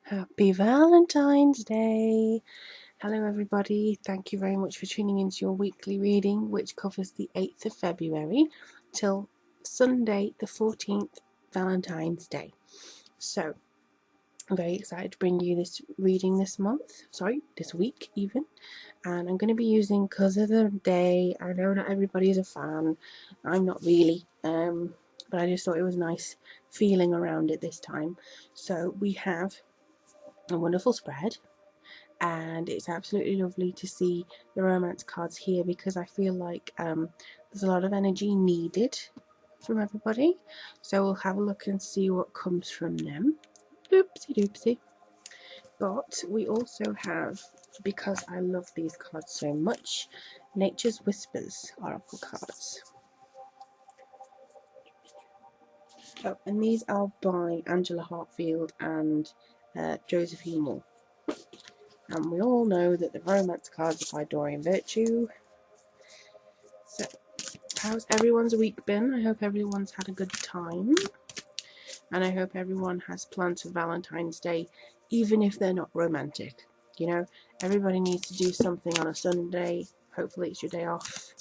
Happy Valentine's Day! Hello everybody, thank you very much for tuning into your weekly reading, which covers the 8th of February till Sunday the 14th, Valentine's Day. So, I'm very excited to bring you this reading this week even, and I'm going to be using Colours of the Day. I know not everybody is a fan, I'm not really, but I just thought it was nice feeling around it this time. So we have a wonderful spread, and it's absolutely lovely to see the romance cards here because I feel like there's a lot of energy needed from everybody. So we'll have a look and see what comes from them. Oopsie doopsie. But we also have, because I love these cards so much, Nature's Whispers Oracle cards. Oh, and these are by Angela Hartfield and Josephine Moore. And we all know that the romance cards are by Lorien Virtue. So, how's everyone's week been? I hope everyone's had a good time. And I hope everyone has plans for Valentine's Day, even if they're not romantic. You know, everybody needs to do something on a Sunday. Hopefully it's your day off.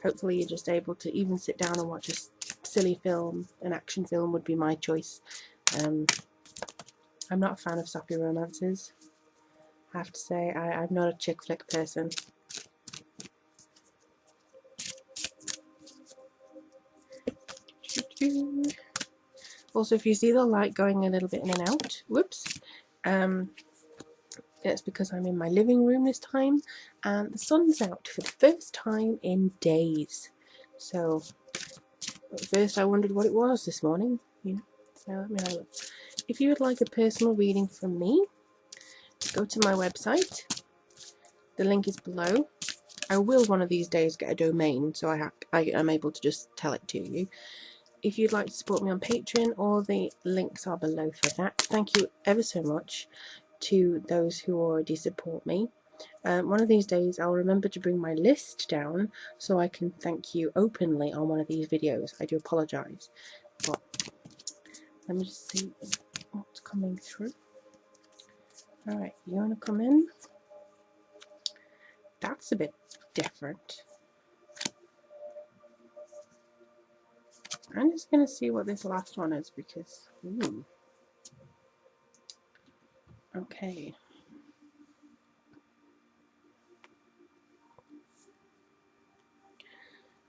Hopefully you're just able to even sit down and watch a silly film. An action film would be my choice. I'm not a fan of soppy romances. I have to say, I'm not a chick flick person. Also, if you see the light going a little bit in and out, whoops, it's because I'm in my living room this time and the sun's out for the first time in days. So at first I wondered what it was this morning, you know. So let me have a look. If you would like a personal reading from me, go to my website. The link is below. I will one of these days get a domain, so I'm able to just tell it to you. If you'd like to support me on Patreon, all the links are below for that. Thank you ever so much to those who already support me. One of these days I'll remember to bring my list down so I can thank you openly on one of these videos. I do apologise, but let me just see what's coming through. Alright, you want to come in? That's a bit different. I'm just going to see what this last one is because, ooh. Okay.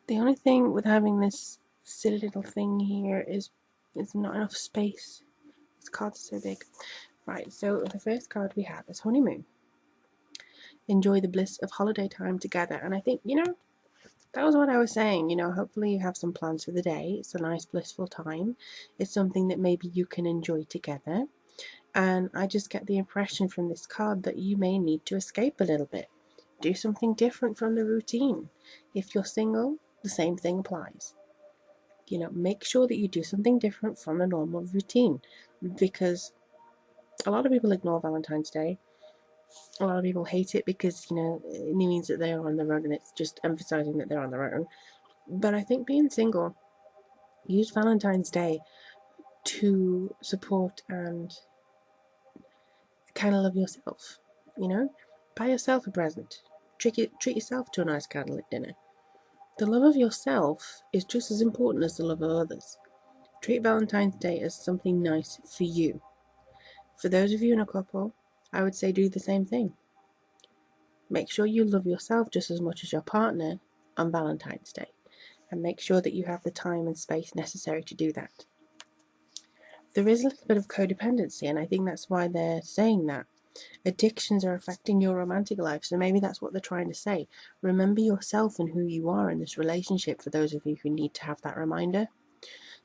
The only thing with having this silly little thing here is not enough space. This card's so big. Right, so the first card we have is Honeymoon. Enjoy the bliss of holiday time together. And I think, you know, that was what I was saying. You know, hopefully you have some plans for the day. It's a nice blissful time. It's something that maybe you can enjoy together. And I just get the impression from this card that you may need to escape a little bit. Do something different from the routine. If you're single, the same thing applies. You know, make sure that you do something different from the normal routine, because a lot of people ignore Valentine's Day. A lot of people hate it because, you know, it means that they are on their own and it's just emphasizing that they're on their own. But I think being single, use Valentine's Day to support and kind of love yourself, you know? Buy yourself a present. Treat yourself to a nice candlelit dinner. The love of yourself is just as important as the love of others. Treat Valentine's Day as something nice for you. For those of you in a couple, I would say do the same thing. Make sure you love yourself just as much as your partner on Valentine's Day, and make sure that you have the time and space necessary to do that. There is a little bit of codependency, and I think that's why they're saying that. Addictions are affecting your romantic life, so maybe that's what they're trying to say. Remember yourself and who you are in this relationship, for those of you who need to have that reminder.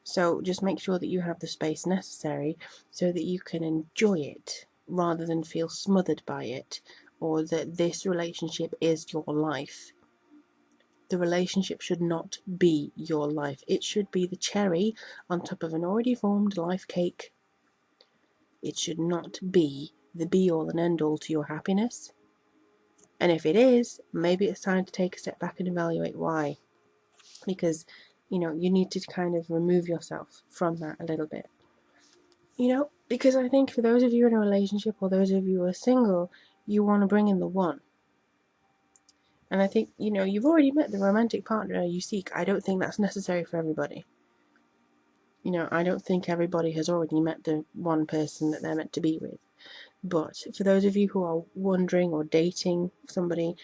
So just make sure that you have the space necessary so that you can enjoy it rather than feel smothered by it, or that this relationship is your life. The relationship should not be your life. It should be the cherry on top of an already formed life cake. It should not be the be-all and end-all to your happiness. And if it is, maybe it's time to take a step back and evaluate why. Because, you know, you need to kind of remove yourself from that a little bit. You know, because I think for those of you in a relationship or those of you who are single, you want to bring in the one. And I think, you know, you've already met the romantic partner you seek. I don't think that's necessary for everybody. You know, I don't think everybody has already met the one person that they're meant to be with. But for those of you who are wondering or dating somebody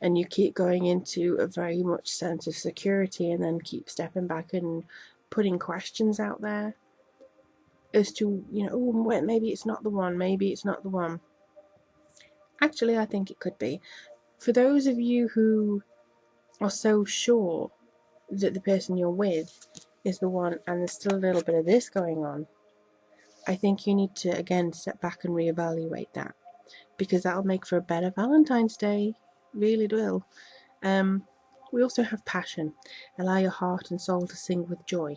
and you keep going into a very much sense of security and then keep stepping back and putting questions out there as to, you know, oh, wait, maybe it's not the one, maybe it's not the one. Actually, I think it could be. For those of you who are so sure that the person you're with is the one and there's still a little bit of this going on, I think you need to, again, step back and reevaluate that, because that'll make for a better Valentine's Day. Really it will. We also have passion. Allow your heart and soul to sing with joy.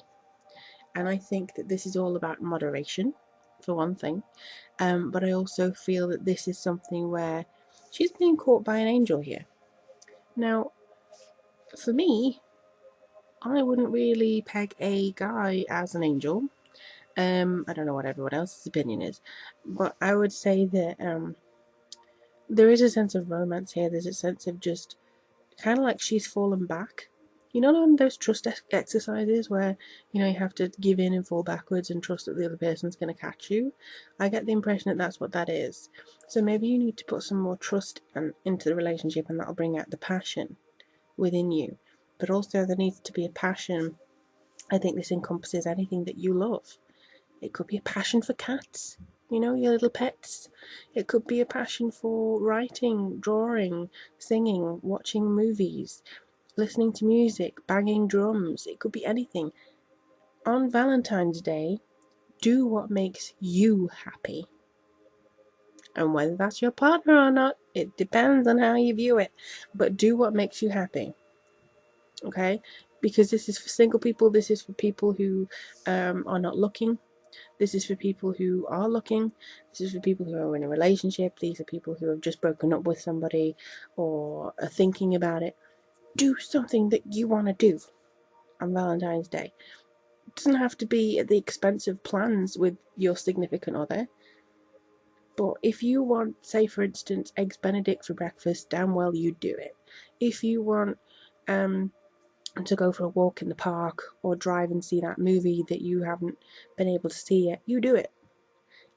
And I think that this is all about moderation, for one thing. But I also feel that this is something where she's being caught by an angel here. Now, for me, I wouldn't really peg a guy as an angel. I don't know what everyone else's opinion is, but I would say that there is a sense of romance here. There's a sense of just kind of like she's fallen back. You know, on those trust exercises where, you know, you have to give in and fall backwards and trust that the other person's going to catch you. I get the impression that that's what that is. So maybe you need to put some more trust into the relationship, and that'll bring out the passion within you. But also there needs to be a passion. I think this encompasses anything that you love. It could be a passion for cats, you know, your little pets. It could be a passion for writing, drawing, singing, watching movies, listening to music, banging drums. It could be anything. On Valentine's Day, do what makes you happy. And whether that's your partner or not, it depends on how you view it. But do what makes you happy. Okay? Because this is for single people, this is for people who are not looking. This is for people who are looking. This is for people who are in a relationship. These are people who have just broken up with somebody or are thinking about it. Do something that you want to do on Valentine's Day. It doesn't have to be at the expense of plans with your significant other. But if you want, say for instance, eggs Benedict for breakfast, damn well you do it. If you want to go for a walk in the park or drive and see that movie that you haven't been able to see yet, you do it.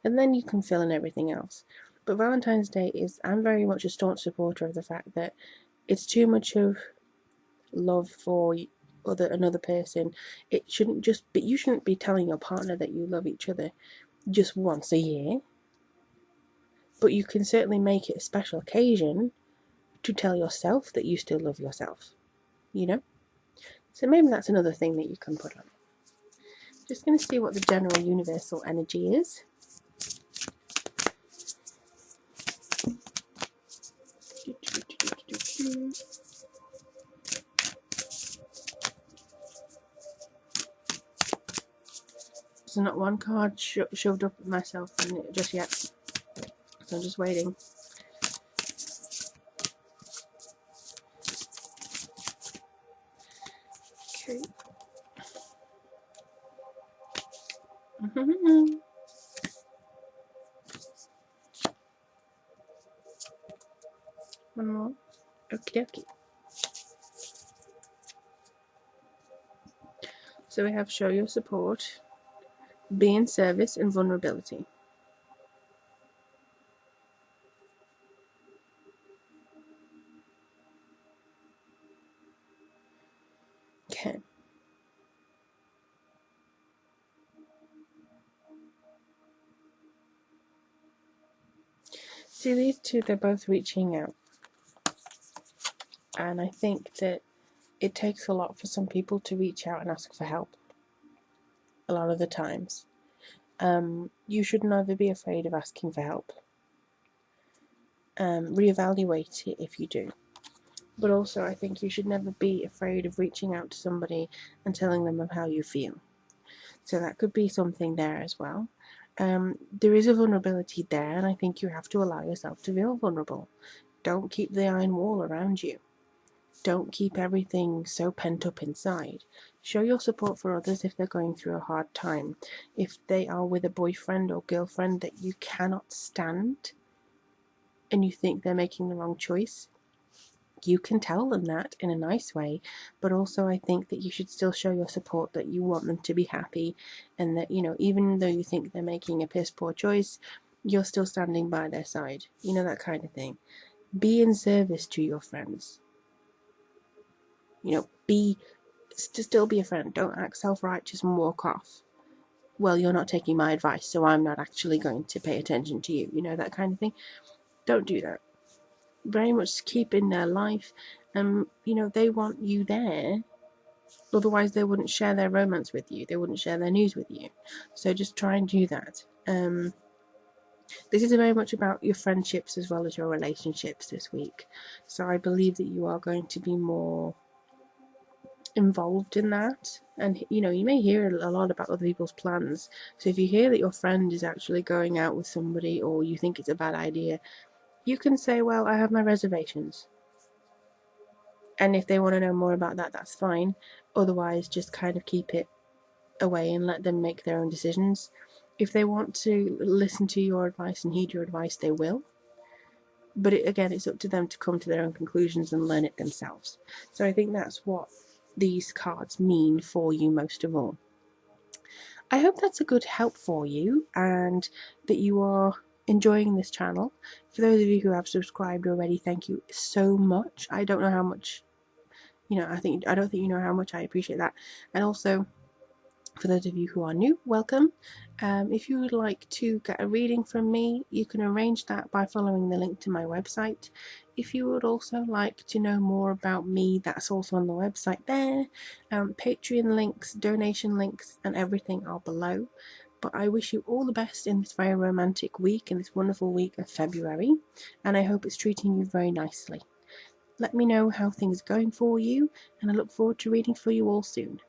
And then you can fill in everything else. But Valentine's Day is, I'm very much a staunch supporter of the fact that it's too much of love for another person. It shouldn't just be, you shouldn't be telling your partner that you love each other just once a year. But you can certainly make it a special occasion to tell yourself that you still love yourself, you know? So maybe that's another thing that you can put on. Just going to see what the general universal energy is. There's not one card shoved up myself in it just yet, so I'm just waiting. Okay. One more. Okie dokie. So we have show your support, be in service, and vulnerability. Okay. See, these two, they're both reaching out. And I think that it takes a lot for some people to reach out and ask for help. A lot of the times. You should never be afraid of asking for help. Reevaluate it if you do. But also, I think you should never be afraid of reaching out to somebody and telling them of how you feel. So that could be something there as well. There is a vulnerability there, and I think you have to allow yourself to feel vulnerable. Don't keep the iron wall around you. Don't keep everything so pent up inside. Show your support for others if they're going through a hard time. If they are with a boyfriend or girlfriend that you cannot stand and you think they're making the wrong choice, you can tell them that in a nice way, but also I think that you should still show your support, that you want them to be happy, and that, you know, even though you think they're making a piss poor choice, you're still standing by their side. You know, that kind of thing. Be in service to your friends. You know, still be a friend. Don't act self-righteous and walk off. Well, you're not taking my advice, so I'm not actually going to pay attention to you. You know, that kind of thing. Don't do that. Very much keep in their life, and you know, they want you there. Otherwise, they wouldn't share their romance with you. They wouldn't share their news with you. So just try and do that. This is very much about your friendships as well as your relationships this week. So I believe that you are going to be more involved in that. And you know, you may hear a lot about other people's plans. So if you hear that your friend is actually going out with somebody, or you think it's a bad idea, you can say, well, I have my reservations. And if they want to know more about that, that's fine. Otherwise, just kind of keep it away and let them make their own decisions. If they want to listen to your advice and heed your advice, they will. But again, it's up to them to come to their own conclusions and learn it themselves. So I think that's what these cards mean for you most of all. I hope that's a good help for you and that you are enjoying this channel. For those of you who have subscribed already, thank you so much. I don't know how much, you know, I don't think you know how much I appreciate that. And also, for those of you who are new, welcome. If you would like to get a reading from me, you can arrange that by following the link to my website. If you would also like to know more about me, that's also on the website there. Patreon links, donation links, and everything are below. But I wish you all the best in this very romantic week, in this wonderful week of February, and I hope it's treating you very nicely. Let me know how things are going for you, and I look forward to reading for you all soon.